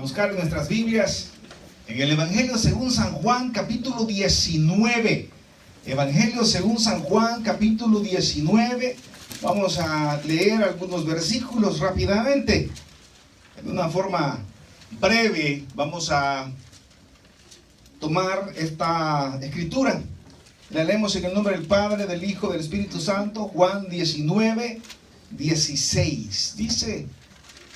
Buscar nuestras Biblias en el Evangelio según San Juan, capítulo 19. Evangelio según San Juan, capítulo 19. Vamos a leer algunos versículos rápidamente. De una forma breve vamos a tomar esta escritura. La leemos en el nombre del Padre, del Hijo, del Espíritu Santo. Juan 19, 16. Dice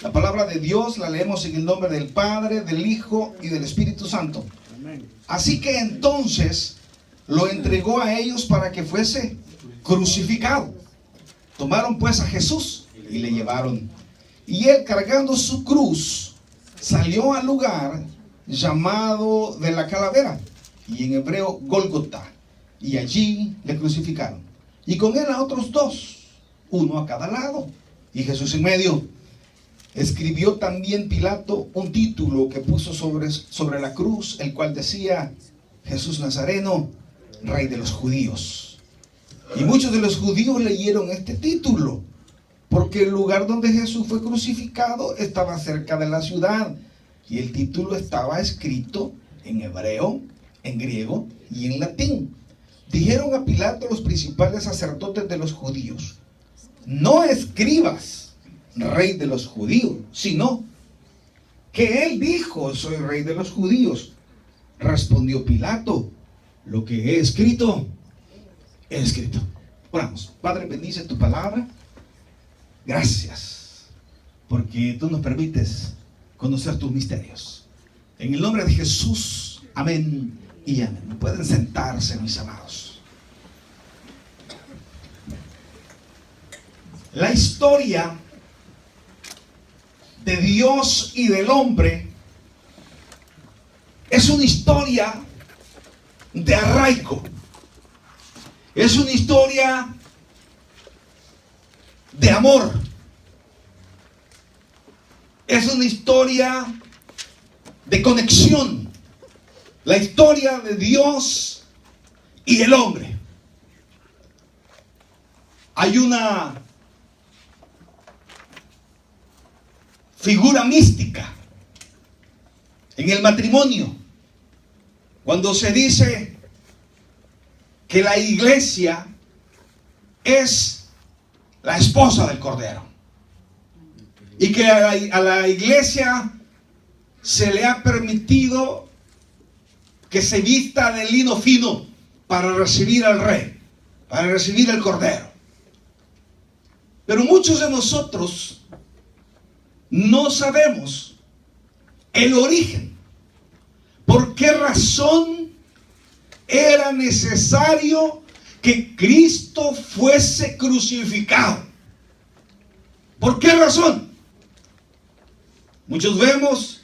la palabra de Dios, la leemos en el nombre del Padre, del Hijo y del Espíritu Santo. Así que entonces lo entregó a ellos para que fuese crucificado. Tomaron pues a Jesús y le llevaron. Y él, cargando su cruz, salió al lugar llamado de la calavera, y en hebreo Gólgota, y allí le crucificaron. Y con él a otros dos, uno a cada lado, y Jesús en medio. Escribió también Pilato un título que puso sobre la cruz, el cual decía: Jesús Nazareno, Rey de los Judíos. Y muchos de los judíos leyeron este título, porque el lugar donde Jesús fue crucificado estaba cerca de la ciudad, y el título estaba escrito en hebreo, en griego y en latín. Dijeron a Pilato los principales sacerdotes de los judíos: no escribas Rey de los Judíos, sino que él dijo: soy Rey de los Judíos. Respondió Pilato: lo que he escrito, he escrito. Oramos. Padre, bendice tu palabra. Gracias, porque tú nos permites conocer tus misterios. En el nombre de Jesús, amén y amén. Pueden sentarse, mis amados. La historia de Dios y del hombre es una historia de arraigo, es una historia de amor, es una historia de conexión, la historia de Dios y el hombre. Hay una figura mística en el matrimonio, cuando se dice que la iglesia es la esposa del Cordero, y que a la iglesia se le ha permitido que se vista de lino fino para recibir al Rey, para recibir al Cordero. Pero muchos de nosotros no sabemos el origen. ¿Por qué razón era necesario que Cristo fuese crucificado? ¿Por qué razón? Muchos vemos,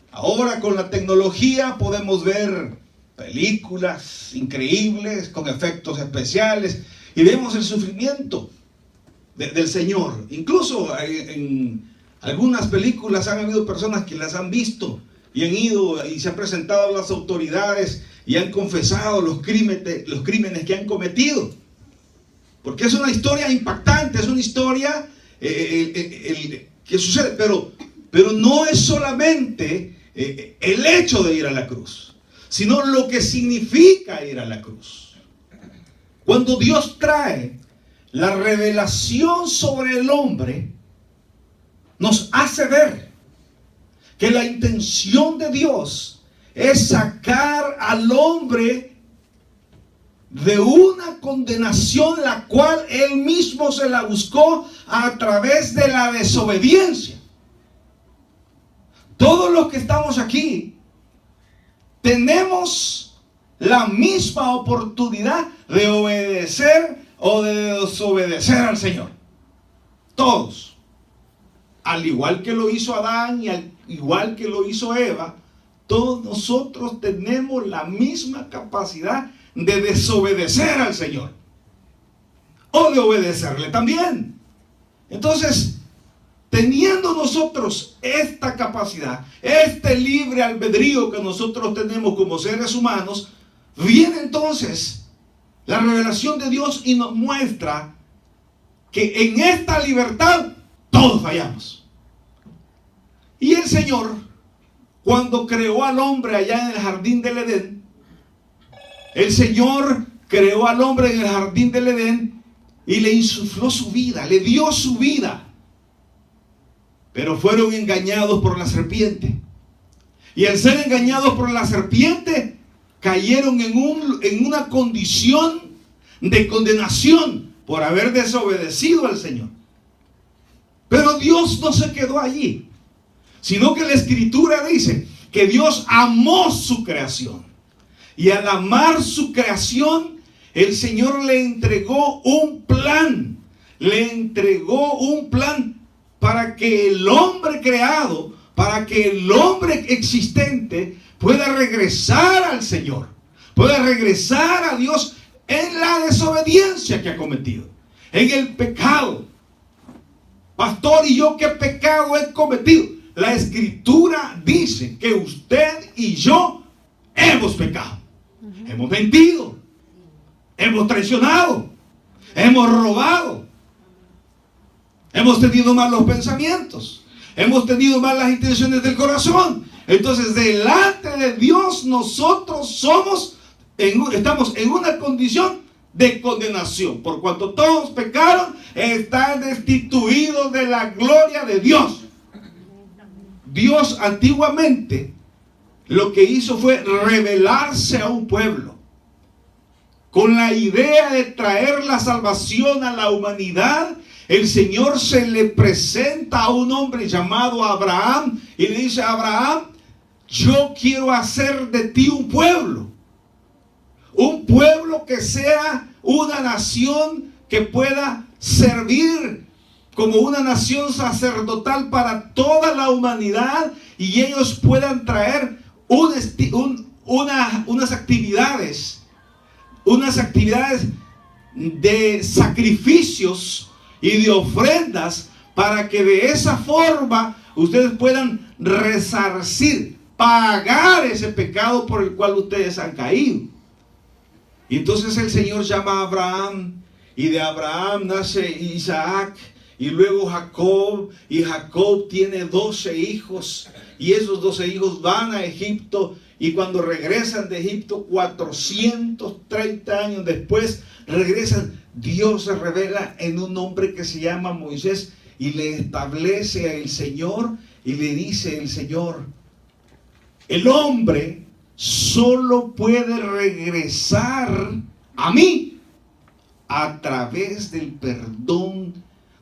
ahora con la tecnología podemos ver películas increíbles con efectos especiales y vemos el sufrimiento del Señor. Incluso en algunas películas han habido personas que las han visto y han ido y se han presentado a las autoridades y han confesado los crímenes que han cometido. Porque es una historia impactante, es una historia que sucede, pero no es solamente el hecho de ir a la cruz, sino lo que significa ir a la cruz. Cuando Dios trae la revelación sobre el hombre, nos hace ver que la intención de Dios es sacar al hombre de una condenación la cual él mismo se la buscó a través de la desobediencia. Todos los que estamos aquí tenemos la misma oportunidad de obedecer o de desobedecer al Señor. Todos. Al igual que lo hizo Adán y al igual que lo hizo Eva, todos nosotros tenemos la misma capacidad de desobedecer al Señor o de obedecerle también. Entonces, teniendo nosotros esta capacidad, este libre albedrío que nosotros tenemos como seres humanos, viene entonces la revelación de Dios y nos muestra que en esta libertad todos fallamos. Y el Señor cuando creó al hombre allá en el jardín del Edén, el Señor creó al hombre en el jardín del Edén y le insufló su vida, le dio su vida. Pero fueron engañados por la serpiente. Y al ser engañados por la serpiente, cayeron en una condición de condenación por haber desobedecido al Señor. Pero Dios no se quedó allí, sino que la Escritura dice que Dios amó su creación. Y al amar su creación, el Señor le entregó un plan. Le entregó un plan para que el hombre creado, para que el hombre existente pueda regresar al Señor, pueda regresar a Dios en la desobediencia que ha cometido, en el pecado. Pastor, ¿y yo qué pecado he cometido? La Escritura dice que usted y yo hemos pecado. Hemos mentido, hemos traicionado, hemos robado, hemos tenido malos pensamientos, hemos tenido malas intenciones del corazón. Entonces, delante de Dios nosotros estamos en una condición de condenación. Por cuanto todos pecaron, están destituidos de la gloria de Dios. Dios antiguamente lo que hizo fue revelarse a un pueblo con la idea de traer la salvación a la humanidad. El Señor se le presenta a un hombre llamado Abraham y le dice: Abraham, yo quiero hacer de ti un pueblo que sea una nación que pueda servir como una nación sacerdotal para toda la humanidad, y ellos puedan traer unas actividades de sacrificios y de ofrendas, para que de esa forma ustedes puedan resarcir, pagar ese pecado por el cual ustedes han caído. Y entonces el Señor llama a Abraham, y de Abraham nace Isaac, y luego Jacob, y Jacob tiene 12 hijos, y esos 12 hijos van a Egipto, y cuando regresan de Egipto, 430 años después, regresan. Dios se revela en un hombre que se llama Moisés, y le establece a el Señor, y le dice el Señor: el hombre solo puede regresar a mí a través del perdón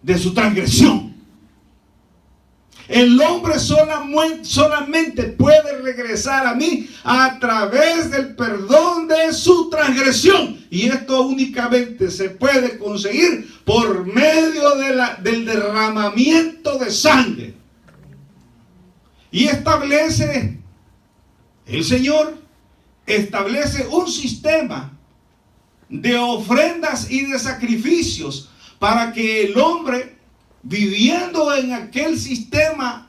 de su transgresión. El hombre solamente puede regresar a mí a través del perdón de su transgresión. Y esto únicamente se puede conseguir por medio del derramamiento de sangre. Y el Señor establece un sistema de ofrendas y de sacrificios para que el hombre, viviendo en aquel sistema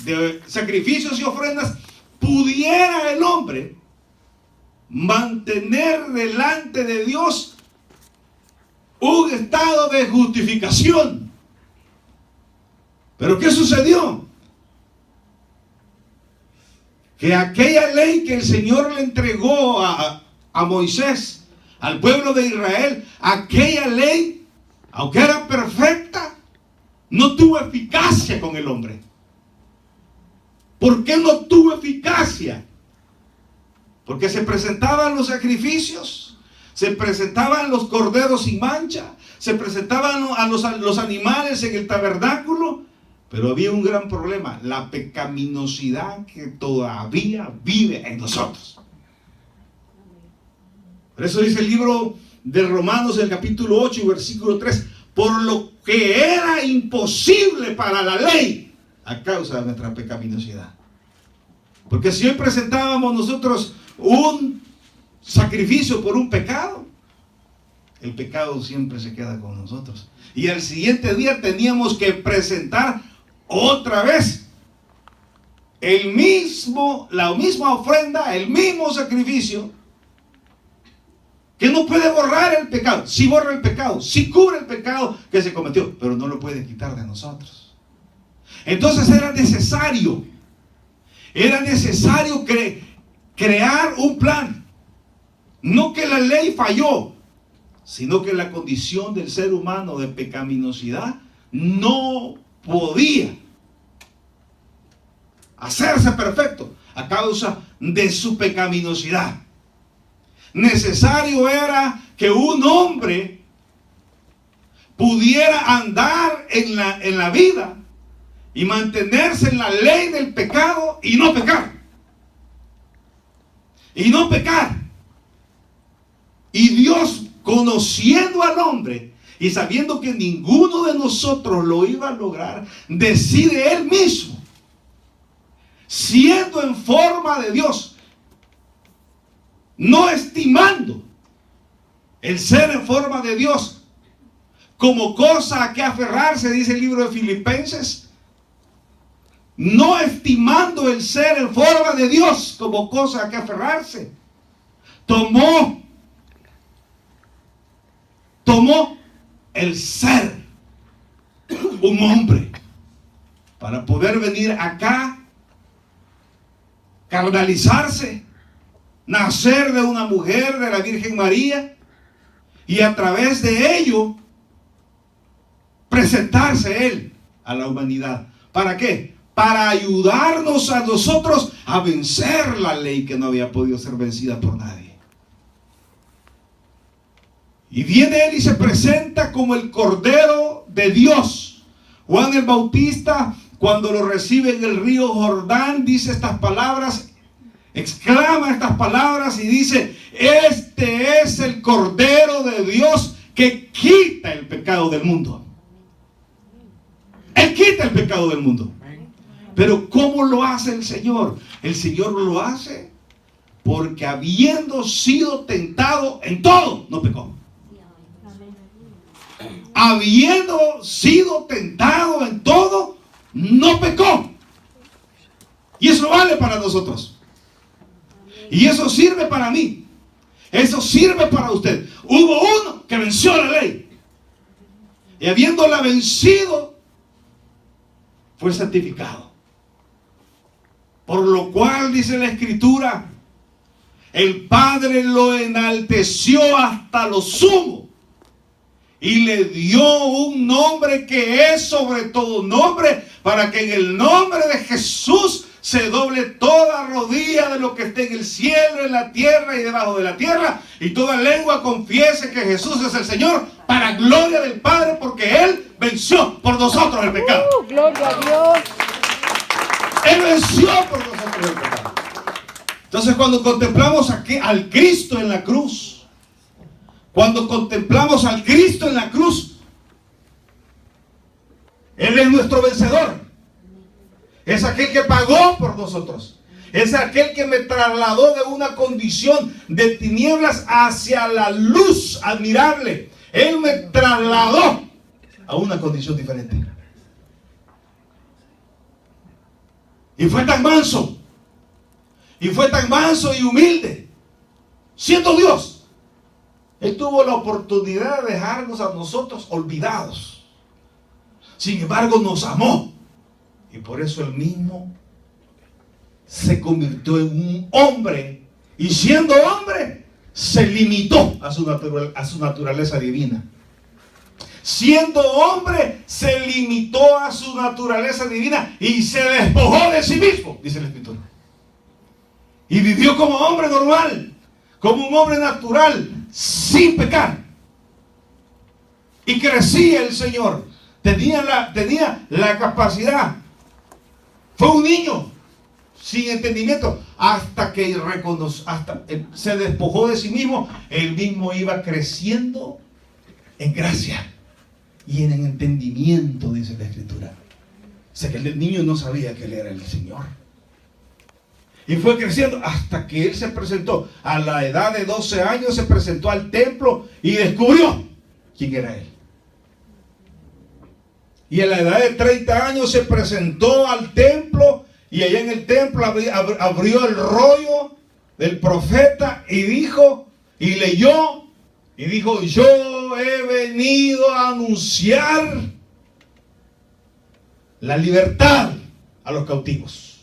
de sacrificios y ofrendas, pudiera el hombre mantener delante de Dios un estado de justificación. Pero ¿qué sucedió? Que aquella ley que el Señor le entregó a Moisés, al pueblo de Israel, aquella ley, aunque era perfecta, no tuvo eficacia con el hombre. ¿Por qué no tuvo eficacia? Porque se presentaban los sacrificios, se presentaban los corderos sin mancha, se presentaban a los animales en el tabernáculo, pero había un gran problema: la pecaminosidad que todavía vive en nosotros. Por eso dice el libro de Romanos, el capítulo 8 y versículo 3: por lo que era imposible para la ley, a causa de nuestra pecaminosidad. Porque si hoy presentábamos nosotros un sacrificio por un pecado, el pecado siempre se queda con nosotros. Y al siguiente día teníamos que presentar otra vez la misma ofrenda, el mismo sacrificio, que no puede borrar el pecado. Sí borra el pecado, sí cubre el pecado que se cometió, pero no lo puede quitar de nosotros. Entonces era necesario Era necesario crear un plan. No que la ley falló, sino que la condición del ser humano de pecaminosidad no podía hacerse perfecto a causa de su pecaminosidad. Necesario era que un hombre pudiera andar en la vida y mantenerse en la ley del pecado y no pecar. Y no pecar. Y Dios, conociendo al hombre y sabiendo que ninguno de nosotros lo iba a lograr, decide Él mismo, siendo en forma de Dios, no estimando el ser en forma de Dios como cosa a que aferrarse, dice el libro de Filipenses, no estimando el ser en forma de Dios como cosa a que aferrarse, tomó el ser un hombre para poder venir acá, carnalizarse, nacer de una mujer, de la Virgen María, y a través de ello presentarse Él a la humanidad. ¿Para qué? Para ayudarnos a nosotros a vencer la ley que no había podido ser vencida por nadie. Y viene Él y se presenta como el Cordero de Dios. Juan el Bautista, cuando lo recibe en el río Jordán, dice estas palabras, exclama estas palabras y dice: este es el Cordero de Dios que quita el pecado del mundo. Él quita el pecado del mundo. Pero ¿cómo lo hace el Señor? El Señor lo hace porque, habiendo sido tentado en todo, no pecó. Habiendo sido tentado en todo, no pecó. Y eso vale para nosotros. Y eso sirve para mí. Eso sirve para usted. Hubo uno que venció la ley. Y habiéndola vencido, fue santificado. Por lo cual, dice la Escritura, el Padre lo enalteció hasta lo sumo y le dio un nombre que es sobre todo nombre, para que en el nombre de Jesús se doble toda rodilla de lo que esté en el cielo, en la tierra y debajo de la tierra, y toda lengua confiese que Jesús es el Señor, para gloria del Padre, porque Él venció por nosotros el pecado. Gloria a Dios. Él venció por nosotros el pecado. Entonces, cuando contemplamos al Cristo en la cruz, cuando contemplamos al Cristo en la cruz, Él es nuestro vencedor. Es aquel que pagó por nosotros. Es aquel que me trasladó de una condición de tinieblas hacia la luz admirable. Él me trasladó a una condición diferente. Y fue tan manso. Y fue tan manso y humilde, siendo Dios. Él tuvo la oportunidad de dejarnos a nosotros olvidados. Sin embargo, nos amó. Y por eso Él mismo se convirtió en un hombre. Y siendo hombre, se limitó a su naturaleza divina. Siendo hombre, se limitó a su naturaleza divina y se despojó de sí mismo, dice la Escritura. Y vivió como hombre normal, como un hombre natural, sin pecar. Y crecía el Señor. Tenía la capacidad. Fue un niño sin entendimiento hasta que se despojó de sí mismo. Él mismo iba creciendo en gracia y en entendimiento, dice la Escritura. O sea que el niño no sabía que Él era el Señor. Y fue creciendo hasta que Él se presentó. A la edad de 12 años se presentó al templo y descubrió quién era Él. Y a la edad de 30 años se presentó al templo, y allá en el templo abrió el rollo del profeta y dijo, y leyó, y dijo: yo he venido a anunciar la libertad a los cautivos.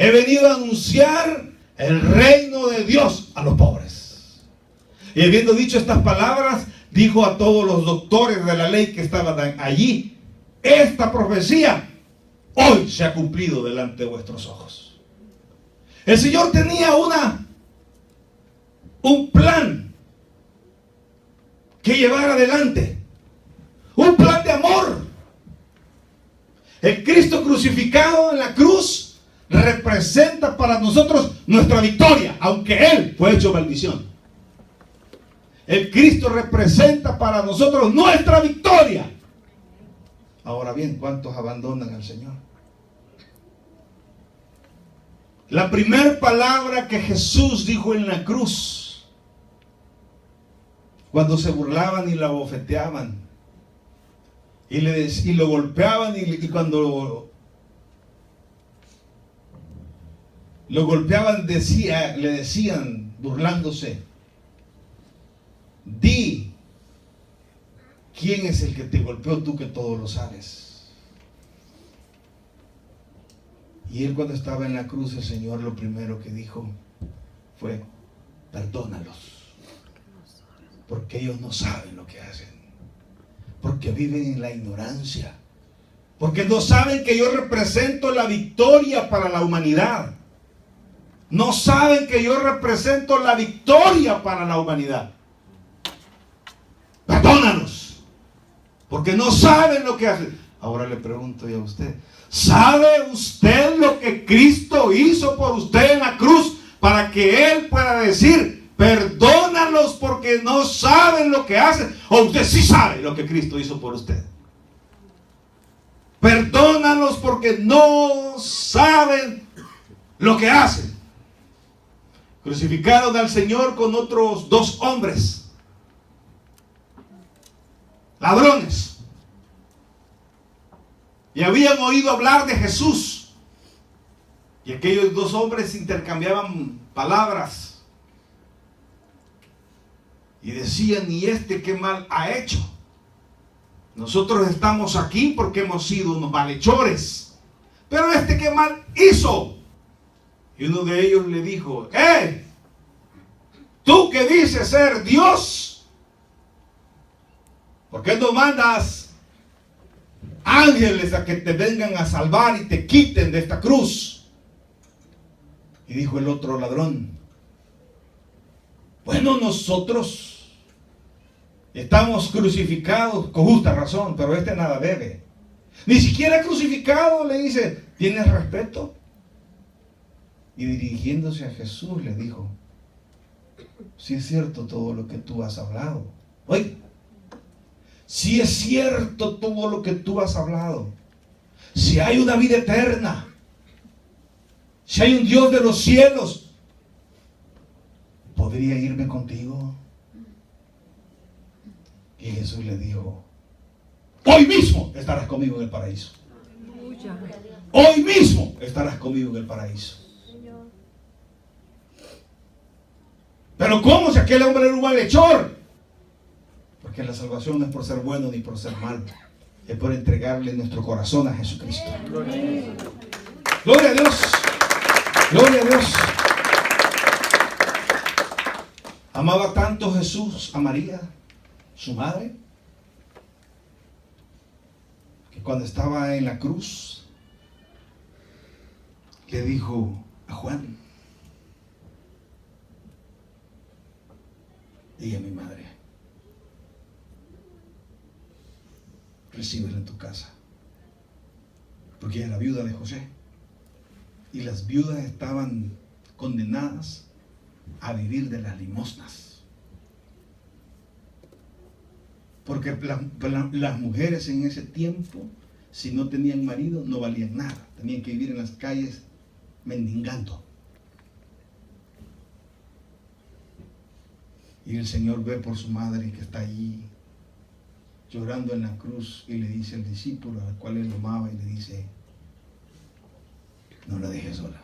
He venido a anunciar el reino de Dios a los pobres. Y habiendo dicho estas palabras, dijo a todos los doctores de la ley que estaban allí: esta profecía hoy se ha cumplido delante de vuestros ojos. El Señor tenía un plan que llevar adelante, un plan de amor. El Cristo crucificado en la cruz representa para nosotros nuestra victoria, aunque Él fue hecho maldición. El Cristo representa para nosotros nuestra victoria. Ahora bien, ¿cuántos abandonan al Señor? La primera palabra que Jesús dijo en la cruz, cuando se burlaban y la bofeteaban, y lo golpeaban, y cuando lo golpeaban le decían, burlándose: di, ¿quién es el que te golpeó? Tú que todo lo sabes. Y él, cuando estaba en la cruz, el Señor lo primero que dijo fue: perdónalos, porque ellos no saben lo que hacen, porque viven en la ignorancia, porque no saben que yo represento la victoria para la humanidad. No saben que yo represento la victoria para la humanidad. Perdónanos, porque no saben lo que hacen. Ahora le pregunto yo a usted: ¿sabe usted lo que Cristo hizo por usted en la cruz para que Él pueda decir: perdónalos porque no saben lo que hacen? ¿O usted sí sabe lo que Cristo hizo por usted? Perdónalos porque no saben lo que hacen. Crucificaron al Señor con otros 2 hombres, ladrones, y habían oído hablar de Jesús. Y aquellos 2 hombres intercambiaban palabras y decían: ¿y este qué mal ha hecho? Nosotros estamos aquí porque hemos sido unos malhechores, pero este qué mal hizo. Y uno de ellos le dijo: tú que dices ser Dios, ¿por qué no mandas ángeles a que te vengan a salvar y te quiten de esta cruz? Y dijo el otro ladrón: bueno, nosotros estamos crucificados con justa razón, pero este nada debe. Ni siquiera crucificado, le dice. ¿Tienes respeto? Y dirigiéndose a Jesús le dijo: si es cierto todo lo que tú has hablado. Oye, si es cierto todo lo que tú has hablado, si hay una vida eterna, si hay un Dios de los cielos, ¿podría irme contigo? Y Jesús le dijo: hoy mismo estarás conmigo en el paraíso. Hoy mismo estarás conmigo en el paraíso. Pero ¿cómo? Si aquel hombre era un malhechor. Porque la salvación no es por ser bueno ni por ser malo, es por entregarle nuestro corazón a Jesucristo. Gloria a Dios. Gloria a Dios. Amaba tanto Jesús a María, su madre, que cuando estaba en la cruz le dijo a Juan: ella es mi madre, recíbela en tu casa. Porque ella era viuda de José, y las viudas estaban condenadas a vivir de las limosnas, porque las mujeres en ese tiempo, si no tenían marido, no valían nada, tenían que vivir en las calles mendigando. Y el Señor ve por su madre que está allí llorando en la cruz, y le dice al discípulo al cual él amaba, y le dice: no la dejes sola.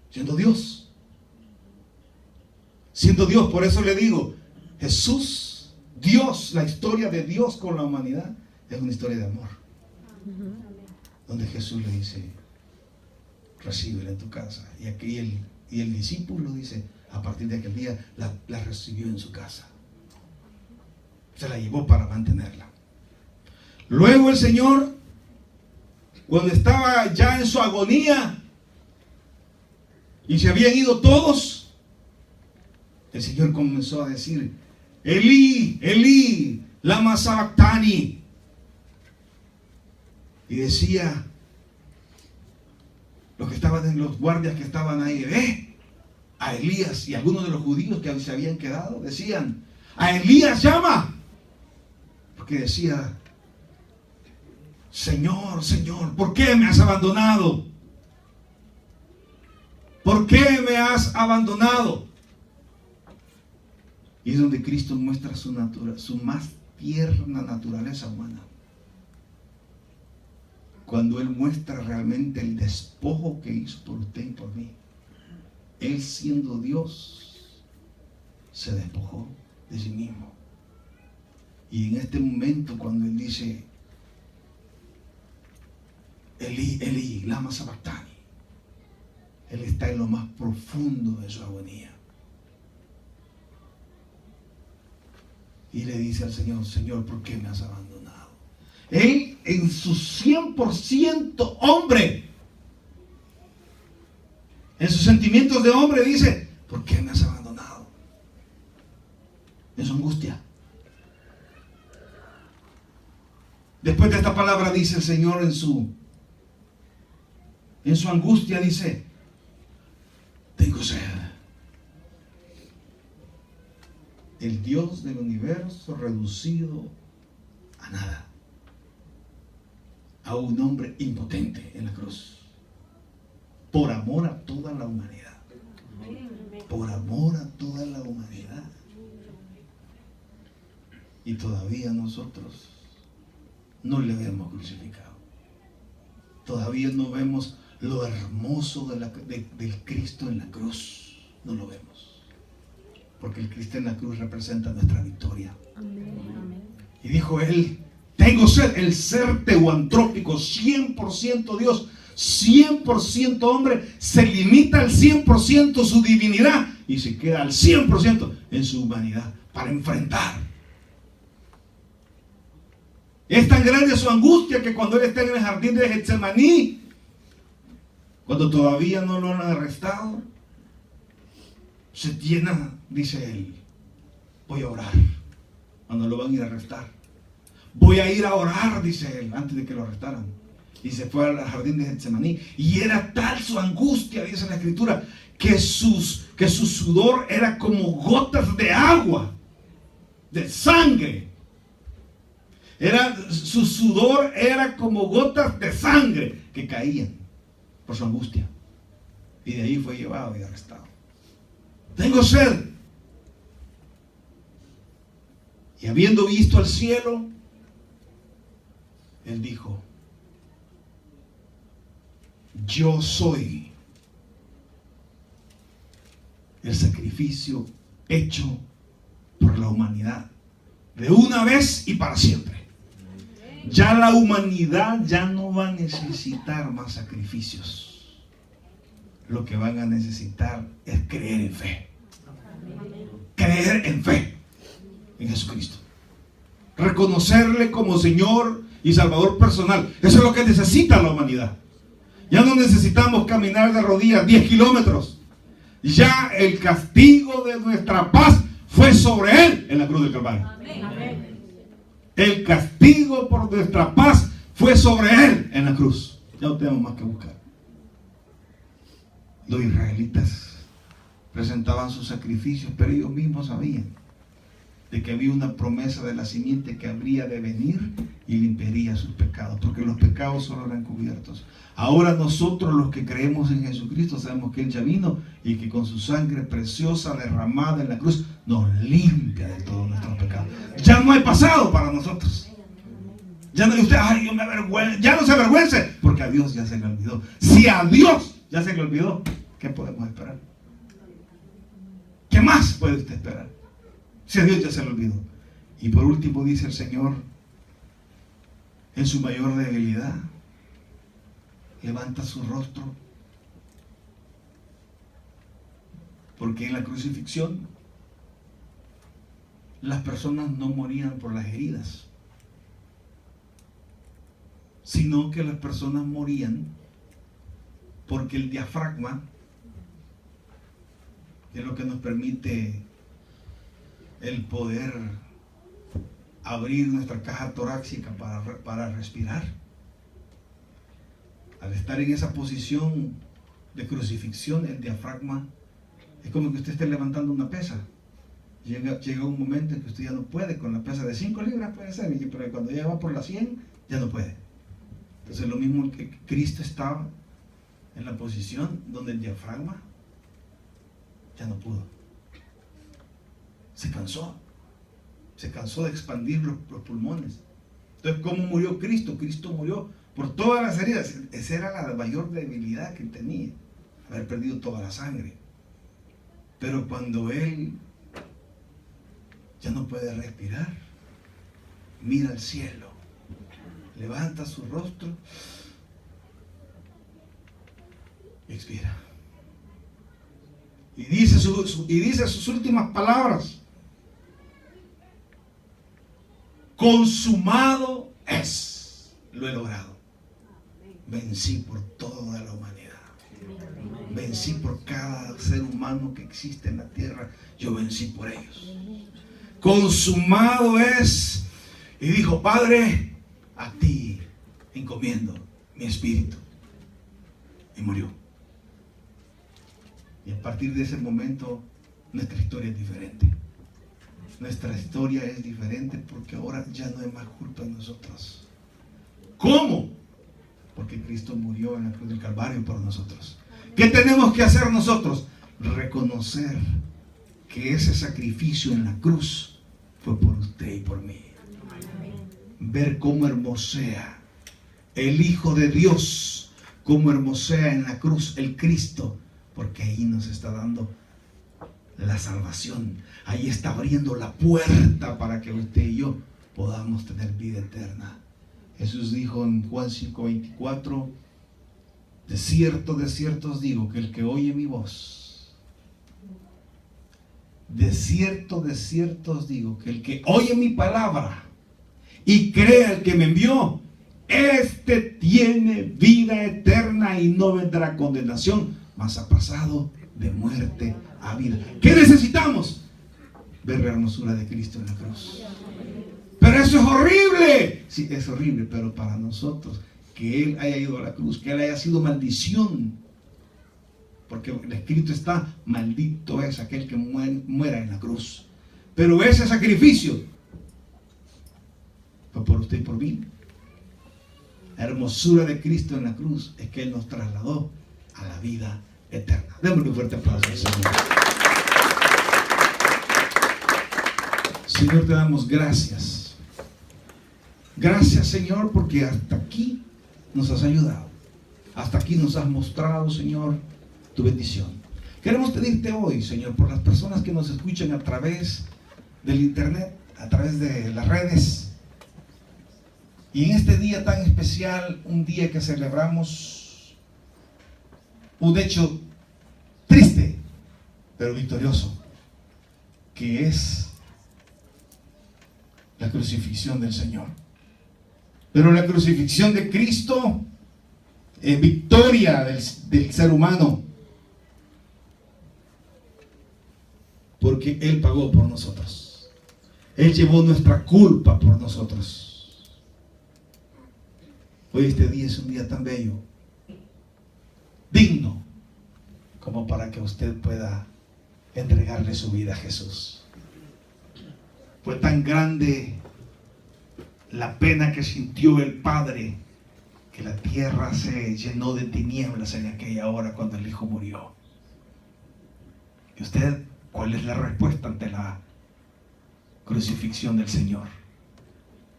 Siendo Dios, por eso le digo, Jesús, Dios, la historia de Dios con la humanidad es una historia de amor, donde Jesús le dice: recíbela en tu casa. Y aquí el discípulo dice, a partir de aquel día la recibió en su casa. Se la llevó para mantenerla. Luego el Señor, cuando estaba ya en su agonía y se habían ido todos, el Señor comenzó a decir, Elí, Elí, lama sabactani. Y decía, los guardias que estaban ahí, a Elías, y algunos de los judíos que se habían quedado decían, a Elías llama. Porque decía, Señor, Señor, ¿por qué me has abandonado? ¿Por qué me has abandonado? Y es donde Cristo muestra su más tierna naturaleza humana. Cuando Él muestra realmente el despojo que hizo por usted y por mí. Él, siendo Dios, se despojó de sí mismo. Y en este momento, cuando Él dice, Elí, Elí, lama sabactani, Él está en lo más profundo de su agonía. Y le dice al Señor, Señor, ¿por qué me has abandonado? Él, en su 100% hombre, en sus sentimientos de hombre, dice, ¿por qué me has abandonado? En su angustia. Después de esta palabra dice el Señor en su angustia, dice, tengo sed. El Dios del universo reducido a nada, a un hombre impotente en la cruz, por amor a toda la humanidad. Por amor a toda la humanidad. Y todavía nosotros no le vemos crucificado. Todavía no vemos lo hermoso del Cristo en la cruz. No lo vemos. Porque el Cristo en la cruz representa nuestra victoria. Y dijo Él, tengo sed. El ser teoantrópico, 100% Dios, 100% hombre, se limita al 100% su divinidad y se queda al 100% en su humanidad para enfrentar. Es tan grande su angustia que cuando Él está en el jardín de Getsemaní, cuando todavía no lo han arrestado, se llena, dice Él, voy a orar cuando lo van a ir a arrestar. Voy a ir a orar, dice Él, antes de que lo arrestaran. Y se fue al jardín de Getsemaní. Y era tal su angustia, dice la Escritura, que su sudor era como gotas de agua, de sangre. Su sudor era como gotas de sangre que caían por su angustia. Y de ahí fue llevado y arrestado. Tengo sed. Y habiendo visto al cielo, Él dijo, yo soy el sacrificio hecho por la humanidad, de una vez y para siempre. Ya la humanidad ya no va a necesitar más sacrificios. Lo que van a necesitar es creer en fe. Creer en fe en Jesucristo. Reconocerle como Señor y Salvador personal. Eso es lo que necesita la humanidad. Ya no necesitamos caminar de rodillas 10 kilómetros. Ya el castigo de nuestra paz fue sobre Él en la cruz del Calvario. Amén. El castigo por nuestra paz fue sobre Él en la cruz. Ya no tenemos más que buscar. Los israelitas presentaban sus sacrificios, pero ellos mismos sabían de que había una promesa de la simiente que habría de venir y limpiaría sus pecados, porque los pecados solo eran cubiertos. Ahora nosotros, los que creemos en Jesucristo, sabemos que Él ya vino y que con su sangre preciosa derramada en la cruz nos limpia de todos nuestros pecados. Ya no hay pasado para nosotros. Ya no hay usted, ay, yo me avergüenzo. Ya no se avergüence, porque a Dios ya se le olvidó. Si a Dios ya se le olvidó, ¿qué podemos esperar? ¿Qué más puede usted esperar? Si a Dios ya se le olvidó. Y por último dice el Señor, en su mayor debilidad, levanta su rostro Porque en la crucifixión las personas no morían por las heridas, sino que las personas morían porque el diafragma, que es lo que nos permite el poder abrir nuestra caja torácica para respirar, al estar en esa posición de crucifixión, el diafragma es como que usted esté levantando una pesa. Llega un momento en que usted ya no puede, con la pesa de 5 libras puede ser, pero cuando ya va por las 100, ya no puede. Entonces lo mismo que Cristo estaba en la posición donde el diafragma ya no pudo. Se cansó de expandir los pulmones. Entonces, ¿cómo murió Cristo? Cristo murió por todas las heridas. Esa era la mayor debilidad que tenía, haber perdido toda la sangre. Pero cuando Él ya no puede respirar, mira al cielo, levanta su rostro y expira. Y dice sus últimas palabras: consumado es, lo he logrado. Vencí por toda la humanidad. Vencí por cada ser humano que existe en la tierra. Yo vencí por ellos. Consumado es. Y dijo: Padre, a ti encomiendo mi espíritu. Y murió. Y a partir de ese momento nuestra historia es diferente. Nuestra historia es diferente porque ahora ya no hay más culpa en nosotros. ¿Cómo? Porque Cristo murió en la cruz del Calvario por nosotros. ¿Qué tenemos que hacer nosotros? Reconocer que ese sacrificio en la cruz fue por usted y por mí. Ver cómo hermosea el Hijo de Dios, cómo hermosea en la cruz el Cristo, porque ahí nos está dando la salvación. Ahí está abriendo la puerta para que usted y yo podamos tener vida eterna. Jesús dijo en Juan 5:24: de cierto os digo que el que oye mi voz, de cierto os digo que el que oye mi palabra y cree al que me envió, este tiene vida eterna y no vendrá condenación, mas ha pasado de muerte a vida. ¿Qué necesitamos? Ver la hermosura de Cristo en la cruz. Pero eso es horrible. Sí, es horrible, pero para nosotros, que Él haya ido a la cruz, que Él haya sido maldición, porque el escrito está: maldito es aquel que muera en la cruz. Pero ese sacrificio fue por usted y por mí. La hermosura de Cristo en la cruz es que Él nos trasladó a la vida eterna. Démosle un fuerte aplauso al Señor. Señor, te damos gracias. Gracias, Señor, porque hasta aquí nos has ayudado. Hasta aquí nos has mostrado, Señor, tu bendición. Queremos pedirte hoy, Señor, por las personas que nos escuchan a través del internet, a través de las redes. Y en este día tan especial, un día que celebramos un hecho triste, pero victorioso, que es la crucifixión del Señor. Pero la crucifixión de Cristo es victoria del ser humano, porque Él pagó por nosotros. Él llevó nuestra culpa por nosotros. Hoy este día es un día tan bello, digno, como para que usted pueda entregarle su vida a Jesús. Fue tan grande la pena que sintió el Padre, que la tierra se llenó de tinieblas en aquella hora cuando el Hijo murió. ¿Y usted cuál es la respuesta ante la crucifixión del Señor?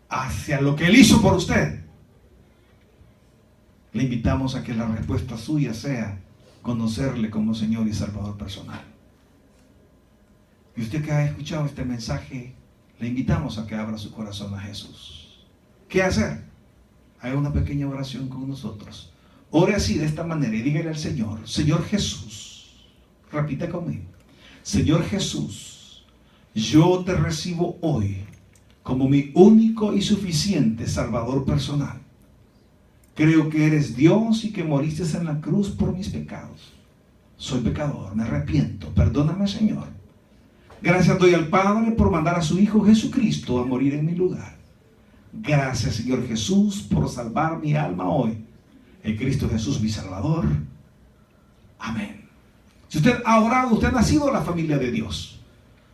Hacia lo que Él hizo por usted. Le invitamos a que la respuesta suya sea conocerle como Señor y Salvador personal. Y usted que ha escuchado este mensaje, le invitamos a que abra su corazón a Jesús. ¿Qué hacer? Haga una pequeña oración con nosotros. Ore así, de esta manera, y dígale al Señor: Señor Jesús, repita conmigo: Señor Jesús, yo te recibo hoy como mi único y suficiente Salvador personal. Creo que eres Dios y que moriste en la cruz por mis pecados. Soy pecador, me arrepiento, perdóname, Señor. Gracias doy al Padre por mandar a su Hijo Jesucristo a morir en mi lugar. Gracias, Señor Jesús, por salvar mi alma hoy. En Cristo Jesús, mi Salvador. Amén. Si usted ha orado, usted ha nacido en la familia de Dios.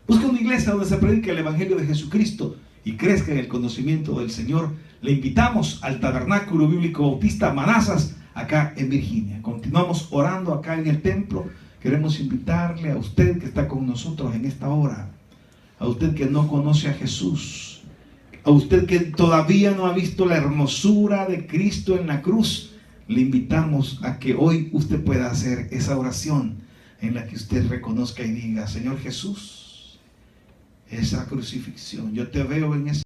Busca una iglesia donde se predique el Evangelio de Jesucristo y crezca en el conocimiento del Señor. Le invitamos al Tabernáculo Bíblico Bautista Manassas, acá en Virginia. Continuamos orando acá en el templo. Queremos invitarle a usted que está con nosotros en esta hora, a usted que no conoce a Jesús, a usted que todavía no ha visto la hermosura de Cristo en la cruz. Le invitamos a que hoy usted pueda hacer esa oración en la que usted reconozca y diga: Señor Jesús, esa crucifixión, yo te veo en esa